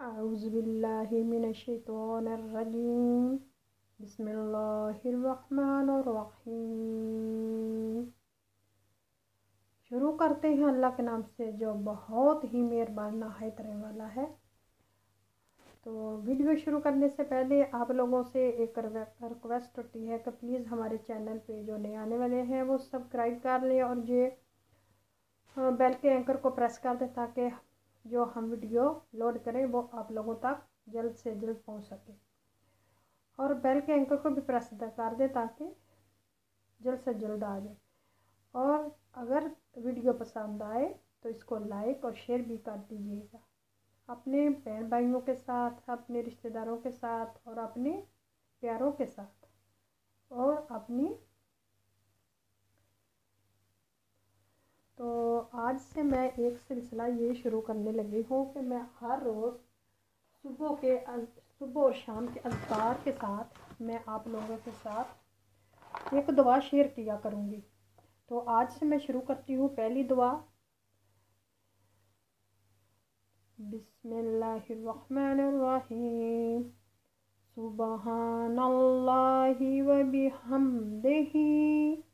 औज़ुबिल्लाहि मिनश्शैतानिर्रजीम। बिस्मिल्लाहिर्रहमानिर्रहीम। शुरू करते हैं अल्लाह के नाम से जो बहुत ही मेहरबान नहायत रहने वाला है। तो वीडियो शुरू करने से पहले आप लोगों से एक रिक्वेस्ट होती है कि प्लीज़ हमारे चैनल पे जो नए आने वाले हैं वो सब्सक्राइब कर लें और ये बेल के एंकर को प्रेस कर दें ताकि जो हम वीडियो लोड करें वो आप लोगों तक जल्द से जल्द पहुंच सके। और बेल के एंकर को भी प्रेस कर दें ताकि जल्द से जल्द आ जाए। और अगर वीडियो पसंद आए तो इसको लाइक और शेयर भी कर दीजिएगा अपने बहन भाइयों के साथ, अपने रिश्तेदारों के साथ और अपने प्यारों के साथ। और अपनी तो आज से मैं एक सिलसिला ये शुरू करने लगी हूँ कि मैं हर रोज़ सुबह और शाम के अज़कार के साथ मैं आप लोगों के साथ एक दुआ शेयर किया करूँगी। तो आज से मैं शुरू करती हूँ पहली दुआ। बिस्मिल्लाहिर्रहमानिर्रहीम। सुबहानल्लाहि व बिहम्दिही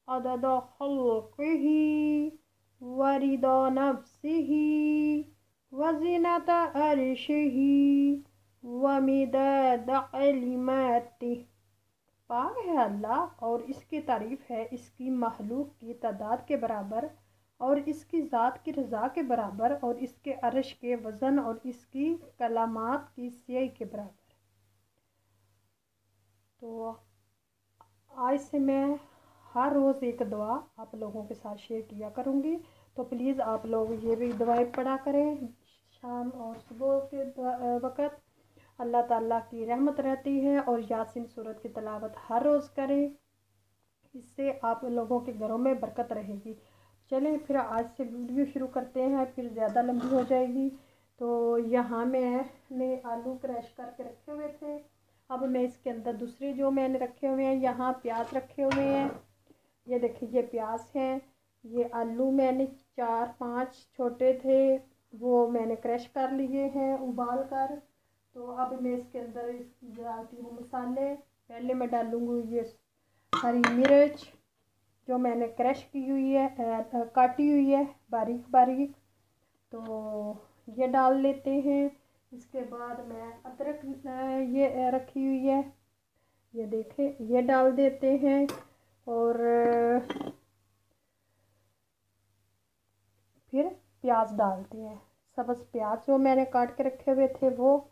अदद खल्क़िही व रिदा नफ्सिही व ज़िनता अर्शिही व मिदाद कलिमातिही। पाक है अल्लाह और इसकी तारीफ़ है इसकी महलूक की तादाद के बराबर और इसकी ज़ात की रज़ा के बराबर और इसके अर्श के वज़न और इसकी कलामात की सियाई के बराबर। तो आज से मैं हर रोज़ एक दुआ आप लोगों के साथ शेयर किया करूँगी। तो प्लीज़ आप लोग ये भी दुआएं पढ़ा करें शाम और सुबह के वक़्त। अल्लाह ताला की रहमत रहती है और यासीन सूरत की तिलावत हर रोज़ करें, इससे आप लोगों के घरों में बरकत रहेगी। चलें फिर आज से वीडियो शुरू करते हैं, फिर ज़्यादा लंबी हो जाएगी। तो यहाँ मैंने आलू क्रश करके रखे हुए थे। अब मैं इसके अंदर दूसरे जो मैंने रखे हुए हैं, यहाँ प्याज रखे हुए हैं। ये देखिए ये प्याज हैं। ये आलू मैंने 4-5 छोटे थे वो मैंने क्रश कर लिए हैं उबाल कर। तो अब मैं इसके अंदर डालती हूँ मसाले। पहले मैं डालूँगी ये हरी मिर्च जो मैंने क्रश की हुई है, काटी हुई है बारीक बारीक। तो ये डाल लेते हैं। इसके बाद मैं अदरक ये रखी हुई है, ये देखें ये डाल देते हैं। और फिर प्याज डालते हैं, सब्ज़ प्याज जो मैंने काट के रखे हुए थे वो,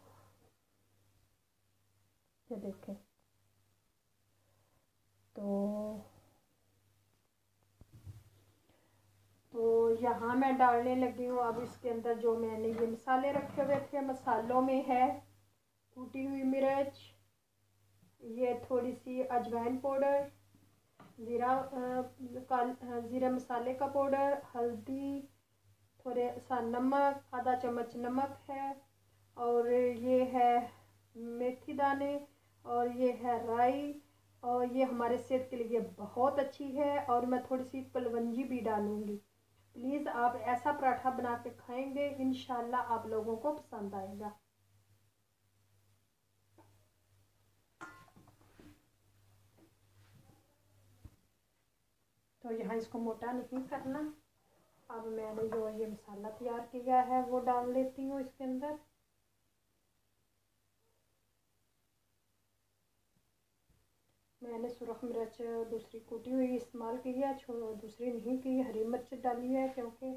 ये देखें। तो यहाँ मैं डालने लगी हूँ अब इसके अंदर जो मैंने ये मसाले रखे हुए थे। मसालों में है कूटी हुई मिर्च, ये थोड़ी सी अजवाइन पाउडर, ज़ीरा मसाले का पाउडर, हल्दी, थोड़े सा नमक, आधा चम्मच नमक है, और ये है मेथी दाने, और ये है राई, और ये हमारे सेहत के लिए बहुत अच्छी है। और मैं थोड़ी सी कलवंजी भी डालूँगी। प्लीज़ आप ऐसा पराठा बना के खाएंगे, इंशाल्लाह आप लोगों को पसंद आएगा। तो यहाँ इसको मोटा नहीं करना। अब मैंने जो ये मसाला तैयार किया है वो डाल लेती हूँ इसके अंदर। मैंने सुरख मिर्च दूसरी कूटी हुई इस्तेमाल की है, दूसरी नहीं की, हरी मिर्च डाली है क्योंकि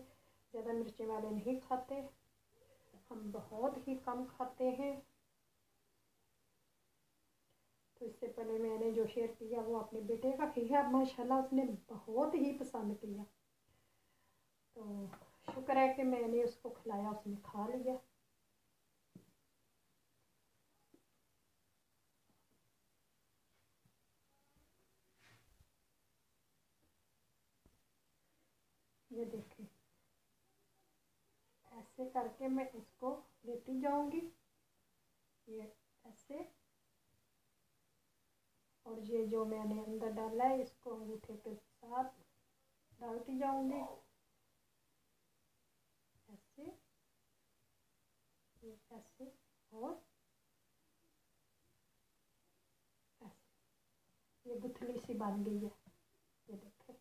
ज़्यादा मिर्चें वाले नहीं खाते, हम बहुत ही कम खाते हैं। तो इससे पहले मैंने जो शेयर किया वो अपने बेटे का किया, माशाल्लाह उसने बहुत ही पसंद किया। तो शुक्र है कि मैंने उसको खिलाया, उसने खा लिया। ये देखिए ऐसे करके मैं इसको लेती जाऊंगी, ये ऐसे। और ये जो मैंने अंदर डाला है इसको अंगूठे के साथ डालती जाऊंगी ऐसे। ये ऐसे और ऐसे, ये गुथली सी बन गई है, ये देखें।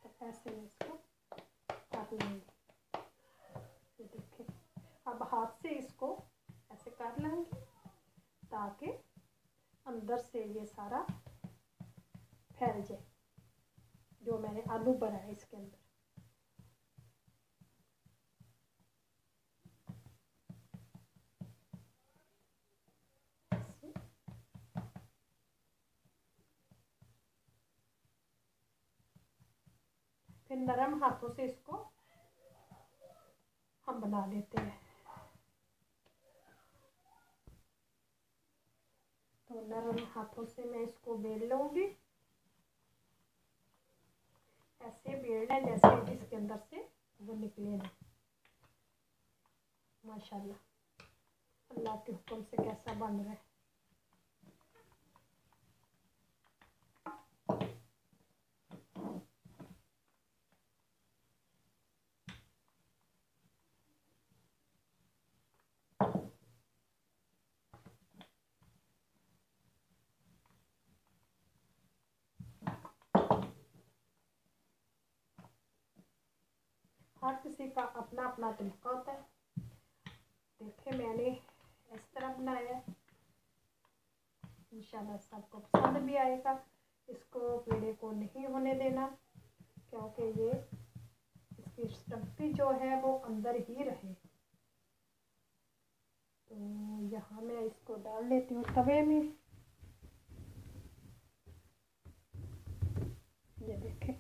तो ऐसे में इसको काट लेंगे, ये देखें। अब हाथ से इसको ऐसे काट लेंगे ताकि अंदर से ये सारा फैल जाए, जो मैंने आलू बनाया इसके अंदर। फिर नरम हाथों से इसको हम बना लेते हैं। तो नरम हाथों से मैं इसको बेल लूंगी, ऐसे बेलना जैसे इसके अंदर से वो निकले ना। माशाल्लाह, अल्लाह के हुक्म से कैसा बन रहा है। हर किसी का अपना अपना तरीका होता है। देखे मैंने इस तरह बनाया है, इंशाल्लाह सबको पसंद भी आएगा। इसको पेड़े को नहीं होने देना, क्योंकि ये इसकी स्टम्पी जो है वो अंदर ही रहे। तो यहाँ मैं इसको डाल लेती हूँ तवे में, ये देखें।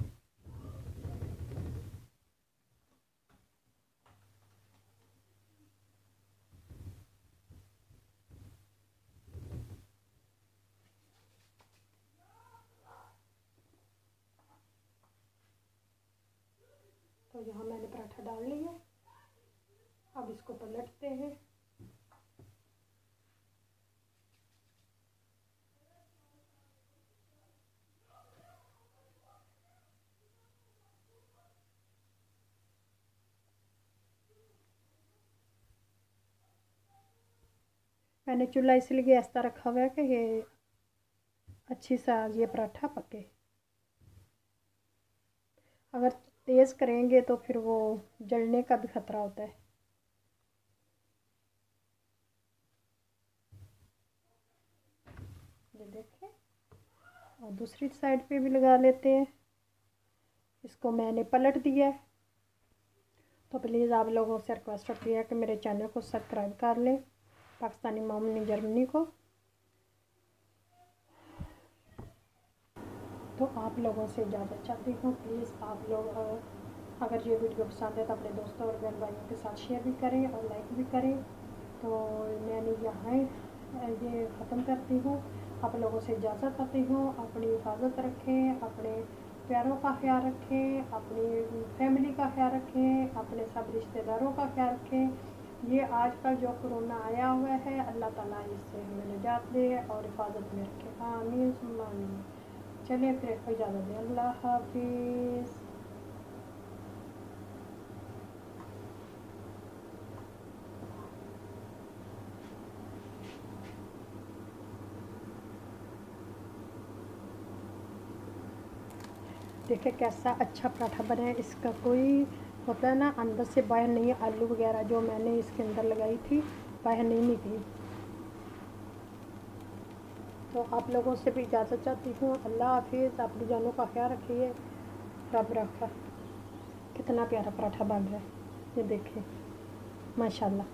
तो यहाँ मैंने पराठा डाल लिया, अब इसको पलटते हैं। मैंने चूल्हा इसलिए गैस पर रखा हुआ है कि ये अच्छी सा ये पराठा पके। अगर तेज़ करेंगे तो फिर वो जलने का भी ख़तरा होता है। ये देखें, और दूसरी साइड पे भी लगा लेते हैं। इसको मैंने पलट दिया है। तो प्लीज़ आप लोगों से रिक्वेस्ट होती है कि मेरे चैनल को सब्सक्राइब कर लें, पाकिस्तानी मॉम जर्मनी को। तो आप लोगों से इजाज़त चाहती हूँ, प्लीज़ आप लोग अगर ये वीडियो पसंद है तो अपने दोस्तों और बहन भाइयों के साथ शेयर भी करें और लाइक भी करें। तो मैंने यहाँ ये ख़त्म करती हूँ, आप लोगों से इजाज़त चाहती हूँ। अपनी हिफाजत रखें, अपने प्यारों का ख्याल रखें, अपनी फैमिली का ख्याल रखें, अपने सब रिश्तेदारों का ख्याल रखें। ये आजकल जो कोरोना आया हुआ है, अल्लाह ताला इससे हमें निजात दे और हिफाजत में रखे, आमीन सुम्मा आमीन। चलिए फिर इजाज़त दें, अल्लाह हाफिज़। देखिए कैसा अच्छा पराठा बना है। इसका कोई होता है ना अंदर से बाहर नहीं, आलू वगैरह जो मैंने इसके अंदर लगाई थी बाहर नहीं निकली। तो आप लोगों से भी इजाज़त चाहती हूँ, अल्लाह हाफिज़। अपनी जानों का ख्याल रखिए, रब रखा। कितना प्यारा पराठा बन रहा है, ये देखिए माशाल्लाह,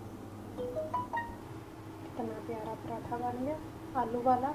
कितना प्यारा पराठा बन गया आलू वाला।